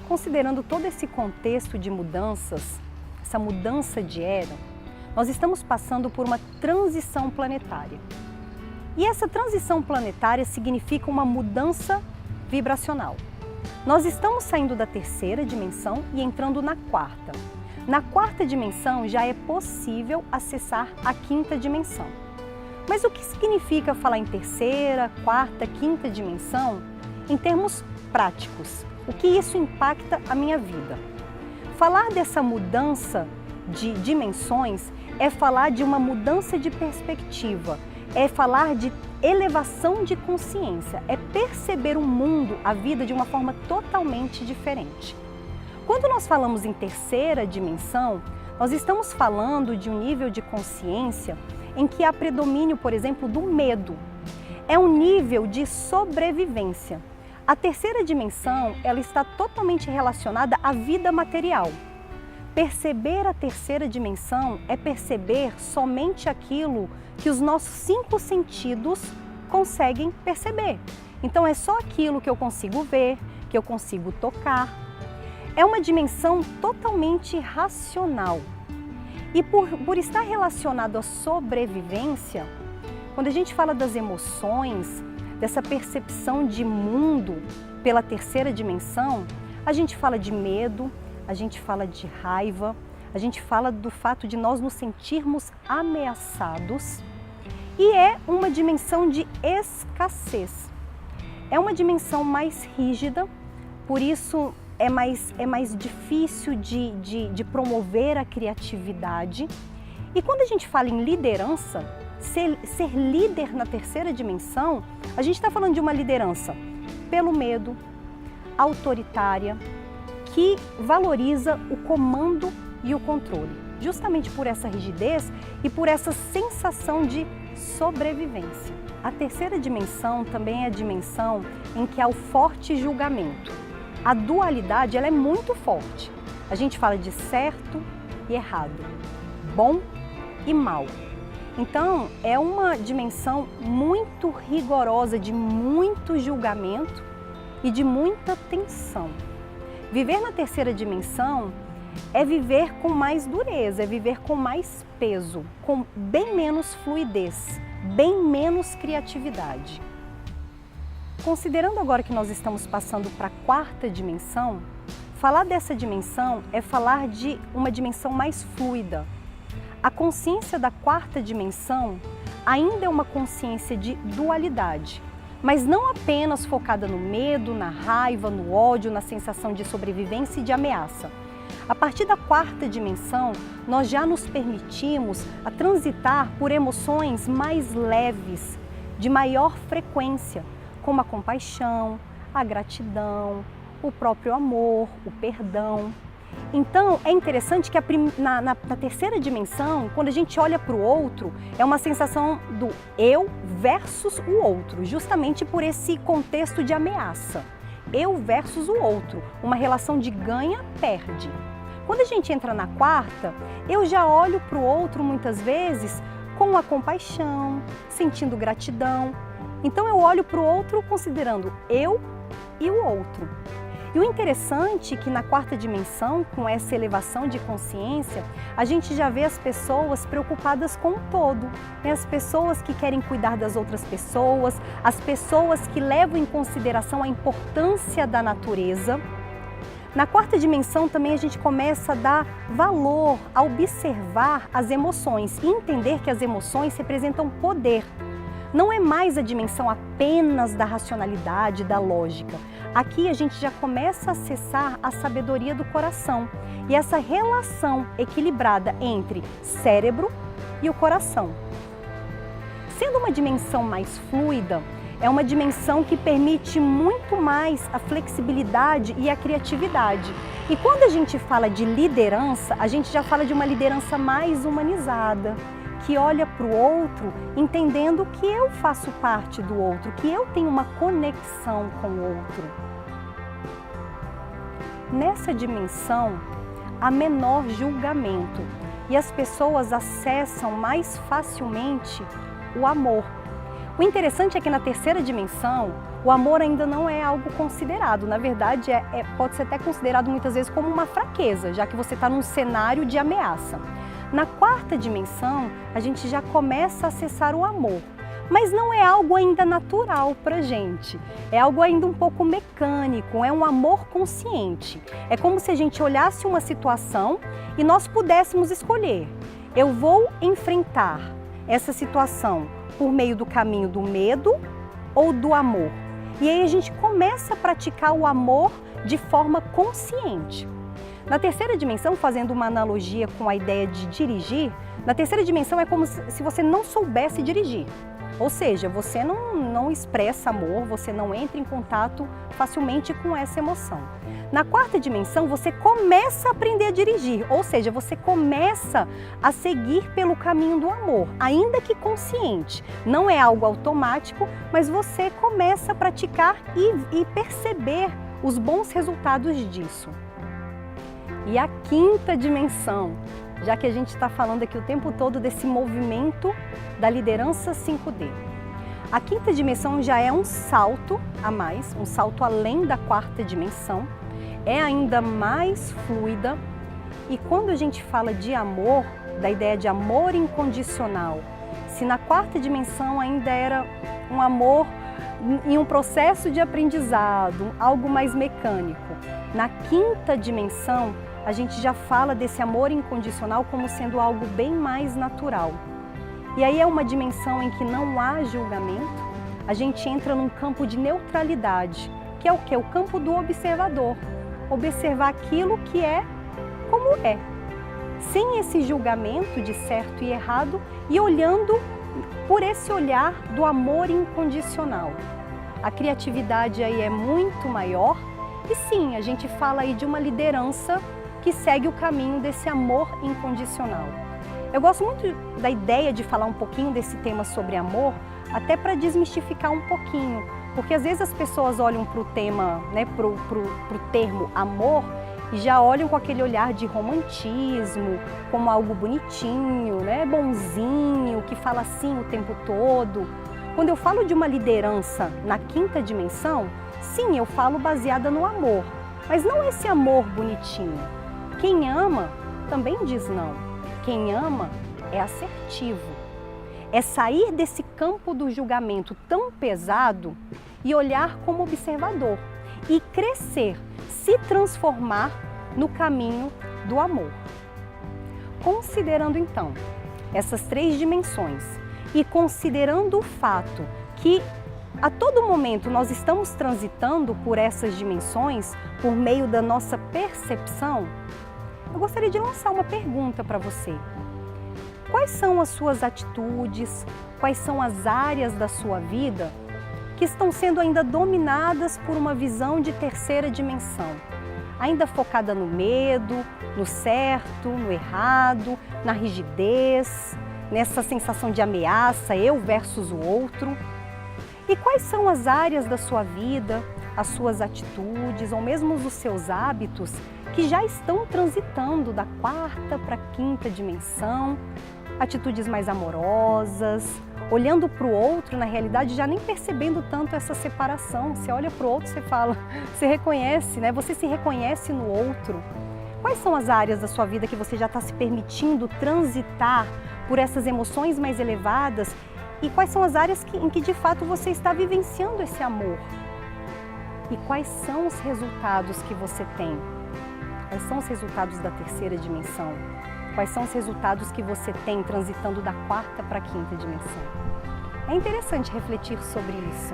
Considerando todo esse contexto de mudanças, essa mudança de era, nós estamos passando por uma transição planetária. E essa transição planetária significa uma mudança vibracional. Nós estamos saindo da terceira dimensão e entrando na quarta. Na quarta dimensão já é possível acessar a quinta dimensão. Mas o que significa falar em terceira, quarta, quinta dimensão em termos práticos? O que isso impacta a minha vida? Falar dessa mudança de dimensões é falar de uma mudança de perspectiva, é falar de elevação de consciência, é perceber o mundo, a vida de uma forma totalmente diferente. Quando nós falamos em terceira dimensão, nós estamos falando de um nível de consciência em que há predomínio, por exemplo, do medo. É um nível de sobrevivência. A terceira dimensão, ela está totalmente relacionada à vida material. Perceber a terceira dimensão é perceber somente aquilo que os nossos 5 sentidos conseguem perceber. Então é só aquilo que eu consigo ver, que eu consigo tocar. É uma dimensão totalmente racional. E por estar relacionado à sobrevivência, quando a gente fala das emoções, dessa percepção de mundo pela terceira dimensão, a gente fala de medo, a gente fala de raiva, a gente fala do fato de nós nos sentirmos ameaçados e é uma dimensão de escassez. É uma dimensão mais rígida, por isso é mais difícil de promover a criatividade. E quando a gente fala em liderança, ser líder na terceira dimensão, a gente está falando de uma liderança pelo medo, autoritária, que valoriza o comando e o controle, justamente por essa rigidez e por essa sensação de sobrevivência. A terceira dimensão também é a dimensão em que há o forte julgamento. A dualidade ela é muito forte. A gente fala de certo e errado, bom e mal. Então, é uma dimensão muito rigorosa, de muito julgamento e de muita tensão. Viver na terceira dimensão é viver com mais dureza, é viver com mais peso, com bem menos fluidez, bem menos criatividade. Considerando agora que nós estamos passando para a quarta dimensão, falar dessa dimensão é falar de uma dimensão mais fluida. A consciência da quarta dimensão ainda é uma consciência de dualidade, mas não apenas focada no medo, na raiva, no ódio, na sensação de sobrevivência e de ameaça. A partir da quarta dimensão, nós já nos permitimos a transitar por emoções mais leves, de maior frequência, como a compaixão, a gratidão, o próprio amor, o perdão. Então, é interessante que na terceira dimensão, quando a gente olha para o outro, é uma sensação do eu versus o outro, justamente por esse contexto de ameaça. Eu versus o outro, uma relação de ganha-perde. Quando a gente entra na quarta, eu já olho para o outro muitas vezes com a compaixão, sentindo gratidão. Então, eu olho para o outro considerando eu e o outro. E o interessante é que na quarta dimensão, com essa elevação de consciência, a gente já vê as pessoas preocupadas com o todo, né? As pessoas que querem cuidar das outras pessoas, as pessoas que levam em consideração a importância da natureza. Na quarta dimensão também a gente começa a dar valor, a observar as emoções e entender que as emoções representam poder. Não é mais a dimensão apenas da racionalidade, da lógica. Aqui a gente já começa a acessar a sabedoria do coração e essa relação equilibrada entre cérebro e o coração. Sendo uma dimensão mais fluida, é uma dimensão que permite muito mais a flexibilidade e a criatividade. E quando a gente fala de liderança, a gente já fala de uma liderança mais humanizada, que olha para o outro entendendo que eu faço parte do outro, que eu tenho uma conexão com o outro. Nessa dimensão, há menor julgamento e as pessoas acessam mais facilmente o amor. O interessante é que na terceira dimensão, o amor ainda não é algo considerado. Na verdade, pode ser até considerado muitas vezes como uma fraqueza, já que você está num cenário de ameaça. Na quarta dimensão, a gente já começa a acessar o amor. Mas não é algo ainda natural para a gente, é algo ainda um pouco mecânico, é um amor consciente. É como se a gente olhasse uma situação e nós pudéssemos escolher. Eu vou enfrentar essa situação por meio do caminho do medo ou do amor. E aí a gente começa a praticar o amor de forma consciente. Na terceira dimensão, fazendo uma analogia com a ideia de dirigir, na terceira dimensão é como se você não soubesse dirigir. Ou seja, você não expressa amor, você não entra em contato facilmente com essa emoção. Na quarta dimensão, você começa a aprender a dirigir, ou seja, você começa a seguir pelo caminho do amor, ainda que consciente. Não é algo automático, mas você começa a praticar e perceber os bons resultados disso. E a quinta dimensão, já que a gente está falando aqui o tempo todo desse movimento da liderança 5D. A quinta dimensão já é um salto a mais, um salto além da quarta dimensão, é ainda mais fluida. E quando a gente fala de amor, da ideia de amor incondicional, se na quarta dimensão ainda era um amor em um processo de aprendizado, algo mais mecânico, na quinta dimensão a gente já fala desse amor incondicional como sendo algo bem mais natural. E aí é uma dimensão em que não há julgamento, a gente entra num campo de neutralidade, que é o quê? O campo do observador. Observar aquilo que é como é, sem esse julgamento de certo e errado e olhando por esse olhar do amor incondicional. A criatividade aí é muito maior e sim, a gente fala aí de uma liderança que segue o caminho desse amor incondicional. Eu gosto muito da ideia de falar um pouquinho desse tema sobre amor, até para desmistificar um pouquinho, porque às vezes as pessoas olham para o tema, né, pro termo amor, e já olham com aquele olhar de romantismo, como algo bonitinho, né, bonzinho, que fala assim o tempo todo. Quando eu falo de uma liderança na quinta dimensão, sim, eu falo baseada no amor, mas não esse amor bonitinho. Quem ama também diz não. Quem ama é assertivo. É sair desse campo do julgamento tão pesado e olhar como observador e crescer, se transformar no caminho do amor. Considerando então essas três dimensões e considerando o fato que a todo momento nós estamos transitando por essas dimensões por meio da nossa percepção, eu gostaria de lançar uma pergunta para você. Quais são as suas atitudes, quais são as áreas da sua vida que estão sendo ainda dominadas por uma visão de terceira dimensão? Ainda focada no medo, no certo, no errado, na rigidez, nessa sensação de ameaça, eu versus o outro? E quais são as áreas da sua vida, as suas atitudes ou mesmo os seus hábitos que já estão transitando da quarta para a quinta dimensão? Atitudes mais amorosas, olhando para o outro, na realidade já nem percebendo tanto essa separação. Você olha para o outro, você fala, você reconhece, né? Você se reconhece no outro. Quais são as áreas da sua vida que você já está se permitindo transitar por essas emoções mais elevadas? E quais são as áreas em que de fato você está vivenciando esse amor? E quais são os resultados que você tem? Quais são os resultados da terceira dimensão? Quais são os resultados que você tem transitando da quarta para a quinta dimensão? É interessante refletir sobre isso.